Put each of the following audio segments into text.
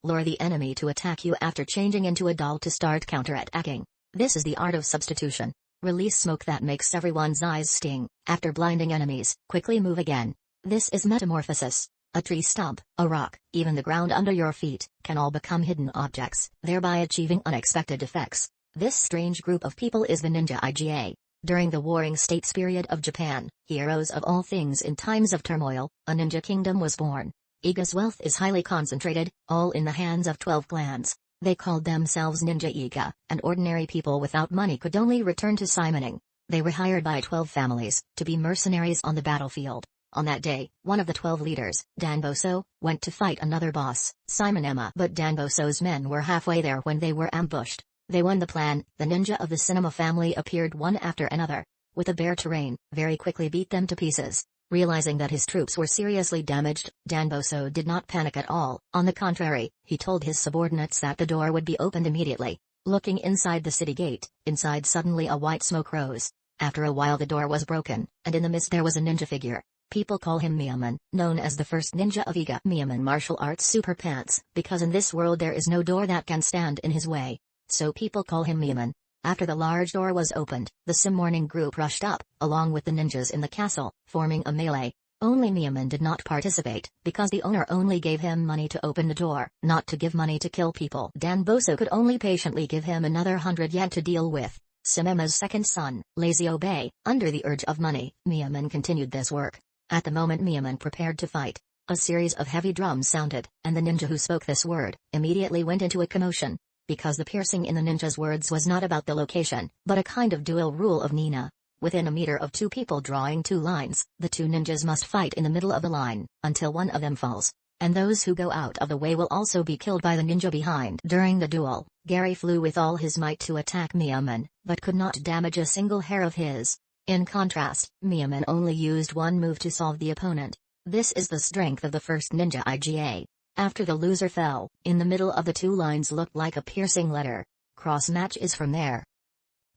Lure the enemy to attack you after changing into a doll to start counterattacking. This is the art of substitution. Release smoke that makes everyone's eyes sting. After blinding enemies, quickly move again. This is metamorphosis. A tree stump, a rock, even the ground under your feet, can all become hidden objects, thereby achieving unexpected effects. This strange group of people is the Ninja IGA. During the Warring States period of Japan, heroes of all things in times of turmoil, a ninja kingdom was born. Iga's wealth is highly concentrated, all in the hands of 12 clans. They called themselves Ninja Iga, and ordinary people without money could only return to summoning. They were hired by 12 families, to be mercenaries on the battlefield. On that day, one of the 12 leaders, Danboso, went to fight another boss, Simon Emma. But Danboso's men were halfway there when they were ambushed. They won the plan. The ninja of the cinema family appeared one after another. With a bare terrain, very quickly beat them to pieces. Realizing that his troops were seriously damaged, Danboso did not panic at all. On the contrary, he told his subordinates that the door would be opened immediately. Looking inside the city gate, inside suddenly a white smoke rose. After a while the door was broken, and in the mist there was a ninja figure. People call him Miyaman, known as the first ninja of Iga. Miyaman martial arts super pants, because in this world there is no door that can stand in his way. So people call him Miyaman. After the large door was opened, the Sim Morning group rushed up, along with the ninjas in the castle, forming a melee. Only Miyaman did not participate, because the owner only gave him money to open the door, not to give money to kill people. Danboso could only patiently give him another 100 yen to deal with. Simema's second son, Lazy Obey, under the urge of money, Miyaman continued this work. At the moment Miyaman prepared to fight, a series of heavy drums sounded, and the ninja who spoke this word, immediately went into a commotion. Because the piercing in the ninja's words was not about the location, but a kind of dual rule of Nina. Within a meter of two people drawing two lines, the two ninjas must fight in the middle of the line, until one of them falls. And those who go out of the way will also be killed by the ninja behind. During the duel, Gary flew with all his might to attack Miyaman, but could not damage a single hair of his. In contrast, Miyaman only used one move to solve the opponent. This is the strength of the first ninja IGA. After the loser fell, in the middle of the two lines looked like a piercing letter. Cross match is from there.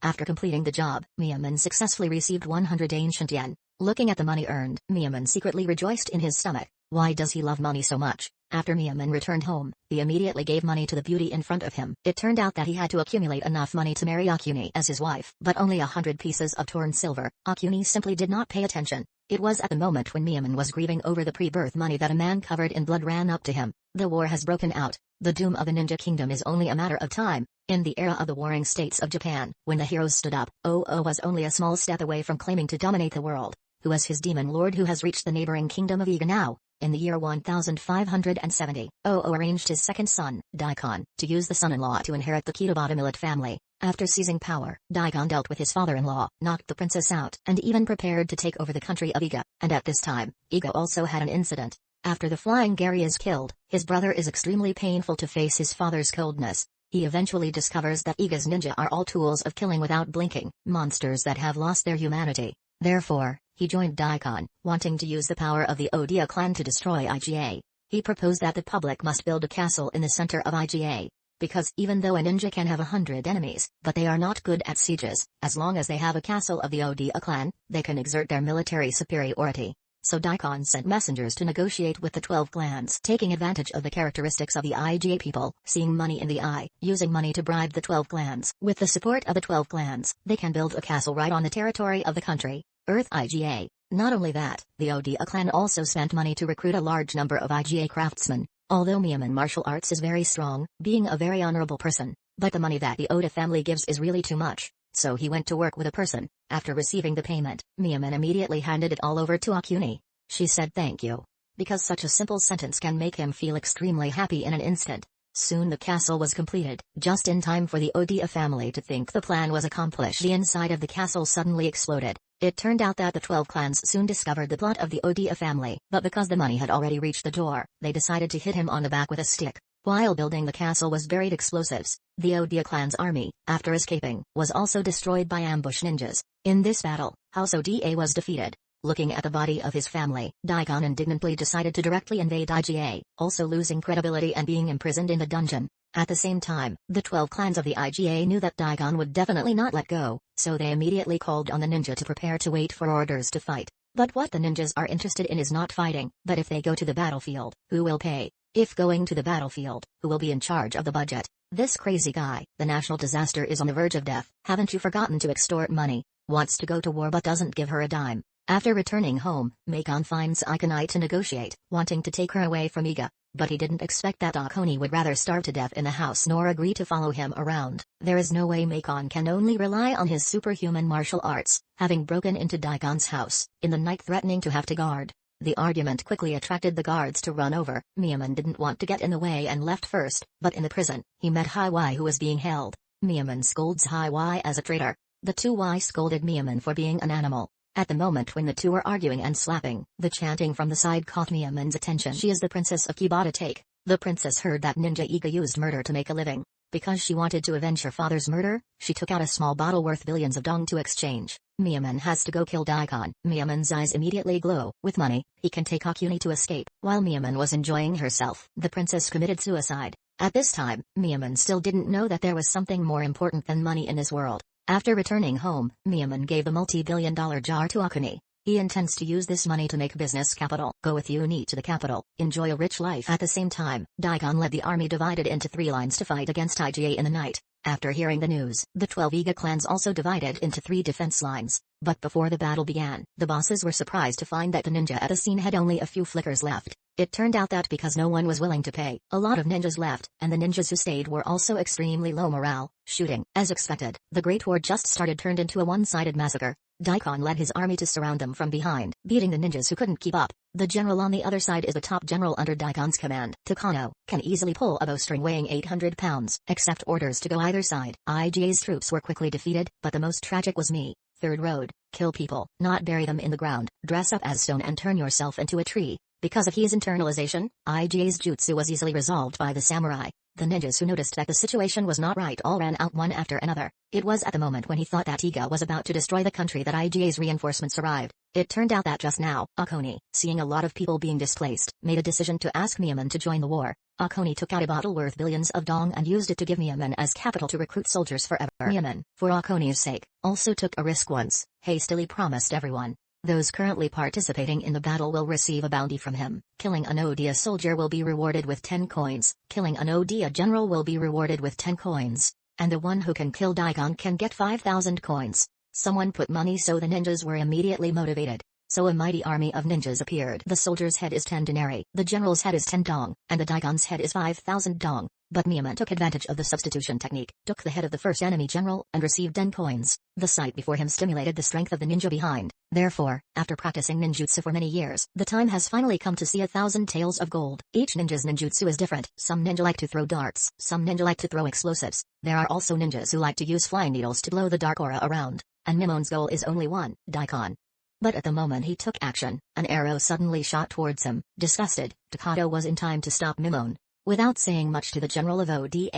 After completing the job, Miyaman successfully received 100 ancient yen. Looking at the money earned, Miyaman secretly rejoiced in his stomach. Why does he love money so much? After Miyaman returned home, he immediately gave money to the beauty in front of him. It turned out that he had to accumulate enough money to marry Akuni as his wife, but only 100 pieces of torn silver. Akuni simply did not pay attention. It was at the moment when Miyaman was grieving over the pre-birth money that a man covered in blood ran up to him. The war has broken out. The doom of the ninja kingdom is only a matter of time. In the era of the Warring States of Japan, when the heroes stood up, Oh was only a small step away from claiming to dominate the world. Who is his demon lord who has reached the neighboring kingdom of Iga now? In the year 1570, Oh arranged his second son, Daikon, to use the son-in-law to inherit the Kitobata millet family. After seizing power, Daikon dealt with his father-in-law, knocked the princess out, and even prepared to take over the country of Iga. And at this time, Iga also had an incident. After the flying Gary is killed, his brother is extremely painful to face his father's coldness. He eventually discovers that Iga's ninja are all tools of killing without blinking, monsters that have lost their humanity. Therefore, he joined Daikon, wanting to use the power of the Odia clan to destroy IGA. He proposed that the public must build a castle in the center of IGA. Because even though a ninja can have 100 enemies, but they are not good at sieges, as long as they have a castle of the Odia clan, they can exert their military superiority. So Daikon sent messengers to negotiate with the 12 clans, taking advantage of the characteristics of the IGA people, seeing money in the eye, using money to bribe the 12 clans. With the support of the 12 clans, they can build a castle right on the territory of the country, Earth IGA. Not only that, the Odia clan also spent money to recruit a large number of IGA craftsmen. Although Miyaman martial arts is very strong, being a very honorable person, but the money that the Oda family gives is really too much. So he went to work with a person. After receiving the payment, Miyaman immediately handed it all over to Akuni. She said thank you. Because such a simple sentence can make him feel extremely happy in an instant. Soon the castle was completed, just in time for the Odia family to think the plan was accomplished. The inside of the castle suddenly exploded. It turned out that the 12 clans soon discovered the plot of the Odia family, but because the money had already reached the door, they decided to hit him on the back with a stick. While building the castle was buried explosives. The Odia clan's army, after escaping, was also destroyed by ambush ninjas. In this battle, House Oda was defeated. Looking at the body of his family, Daikon indignantly decided to directly invade IGA, also losing credibility and being imprisoned in the dungeon. At the same time, the 12 clans of the IGA knew that Daikon would definitely not let go, so they immediately called on the ninja to prepare to wait for orders to fight. But what the ninjas are interested in is not fighting, but if they go to the battlefield, who will pay? If going to the battlefield, who will be in charge of the budget? This crazy guy, the national disaster is on the verge of death, haven't you forgotten to extort money? Wants to go to war but doesn't give her a dime. After returning home, Makon finds Akane to negotiate, wanting to take her away from Iga. But he didn't expect that Akane would rather starve to death in the house nor agree to follow him around. There is no way Makon can only rely on his superhuman martial arts, having broken into Daikon's house, in the night threatening to have to guard. The argument quickly attracted the guards to run over. Miyamoto didn't want to get in the way and left first, but in the prison, he met Hiwai who was being held. Miyamoto scolds Hiwai as a traitor. The two Y scolded Miyamoto for being an animal. At the moment when the two were arguing and slapping, the chanting from the side caught Miyamoto's attention. She is the princess of Kibata Take. The princess heard that Ninja Iga used murder to make a living. Because she wanted to avenge her father's murder, she took out a small bottle worth billions of dong to exchange. Miyamoto has to go kill Daikon. Miyamoto's eyes immediately glow. With money, he can take Akune to escape. While Miyamoto was enjoying herself, the princess committed suicide. At this time, Miyamoto still didn't know that there was something more important than money in this world. After returning home, Miyamoto gave the multi-billion-dollar jar to Akane. He intends to use this money to make business capital. Go with Uni to the capital, enjoy a rich life. At the same time, Daikon led the army divided into 3 lines to fight against IGA in the night. After hearing the news, the 12 Iga clans also divided into 3 defense lines. But before the battle began, the bosses were surprised to find that the ninja at the scene had only a few flickers left. It turned out that because no one was willing to pay, a lot of ninjas left, and the ninjas who stayed were also extremely low morale, shooting. As expected, the Great War just started turned into a one-sided massacre. Daikon led his army to surround them from behind, beating the ninjas who couldn't keep up. The general on the other side is the top general under Daikon's command. Takano can easily pull a bowstring weighing 800 pounds, accept orders to go either side. IGA's troops were quickly defeated, but the most tragic was me. Third road, kill people, not bury them in the ground, dress up as stone and turn yourself into a tree. Because of his internalization, IGA's jutsu was easily resolved by the samurai. The ninjas who noticed that the situation was not right all ran out one after another. It was at the moment when he thought that Iga was about to destroy the country that IGA's reinforcements arrived. It turned out that just now, Akane, seeing a lot of people being displaced, made a decision to ask Miyamoto to join the war. Akane took out a bottle worth billions of dong and used it to give Miyamoto as capital to recruit soldiers forever. Miyamoto, for Akane's sake, also took a risk once, hastily promised everyone. Those currently participating in the battle will receive a bounty from him. Killing an Odia soldier will be rewarded with 10 coins. Killing an Odia general will be rewarded with 10 coins. And the one who can kill Daikon can get 5,000 coins. Someone put money so the ninjas were immediately motivated. So a mighty army of ninjas appeared. The soldier's head is 10 denarii, the general's head is 10 dong, and the Daikon's head is 5,000 dong. But Miyamoto took advantage of the substitution technique, took the head of the first enemy general, and received 10 coins. The sight before him stimulated the strength of the ninja behind. Therefore, after practicing ninjutsu for many years, the time has finally come to see 1,000 taels of gold. Each ninja's ninjutsu is different. Some ninja like to throw darts, some ninja like to throw explosives. There are also ninjas who like to use flying needles to blow the dark aura around. And Miyamoto's goal is only one, Daikon. But at the moment he took action, an arrow suddenly shot towards him. Disgusted, Takano was in time to stop Miyamoto. Without saying much to the general of Oda,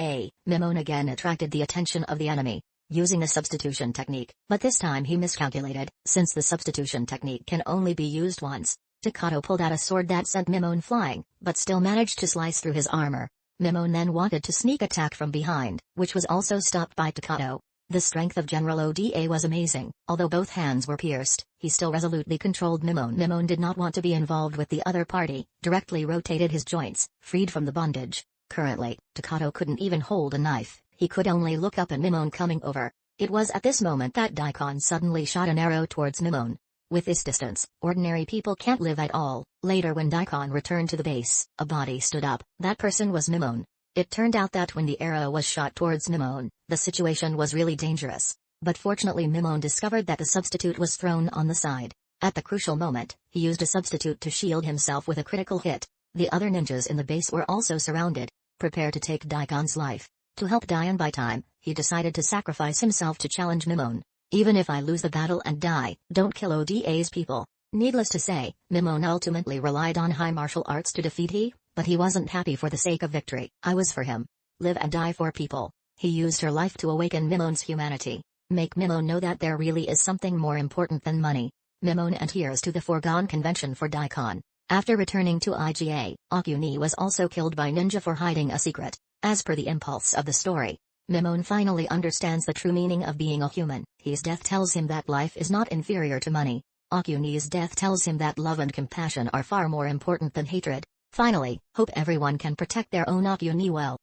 Miyamoto again attracted the attention of the enemy, using the substitution technique, but this time he miscalculated, since the substitution technique can only be used once. Takano pulled out a sword that sent Miyamoto flying, but still managed to slice through his armor. Miyamoto then wanted to sneak attack from behind, which was also stopped by Takano. The strength of General Oda was amazing. Although both hands were pierced, he still resolutely controlled Miyamoto. Miyamoto did not want to be involved with the other party, directly rotated his joints, freed from the bondage. Currently, Takano couldn't even hold a knife, he could only look up at Miyamoto coming over. It was at this moment that Daikon suddenly shot an arrow towards Miyamoto. With this distance, ordinary people can't live at all. Later when Daikon returned to the base, a body stood up. That person was Miyamoto. It turned out that when the arrow was shot towards Miyamoto, the situation was really dangerous. But fortunately Miyamoto discovered that the substitute was thrown on the side. At the crucial moment, he used a substitute to shield himself with a critical hit. The other ninjas in the base were also surrounded, prepared to take Daikon's life. To help Daikon buy time, he decided to sacrifice himself to challenge Miyamoto. Even if I lose the battle and die, don't kill Oda's people. Needless to say, Miyamoto ultimately relied on high martial arts to defeat he. But he wasn't happy for the sake of victory. I was for him. Live and die for people. He used her life to awaken Miyamoto's humanity. Make Miyamoto know that there really is something more important than money. Miyamoto adheres to the foregone convention for Daikon. After returning to IGA, Akune was also killed by ninja for hiding a secret. As per the impulse of the story, Miyamoto finally understands the true meaning of being a human. His death tells him that life is not inferior to money. Akuni's death tells him that love and compassion are far more important than hatred. Finally, hope everyone can protect their own Akuni well.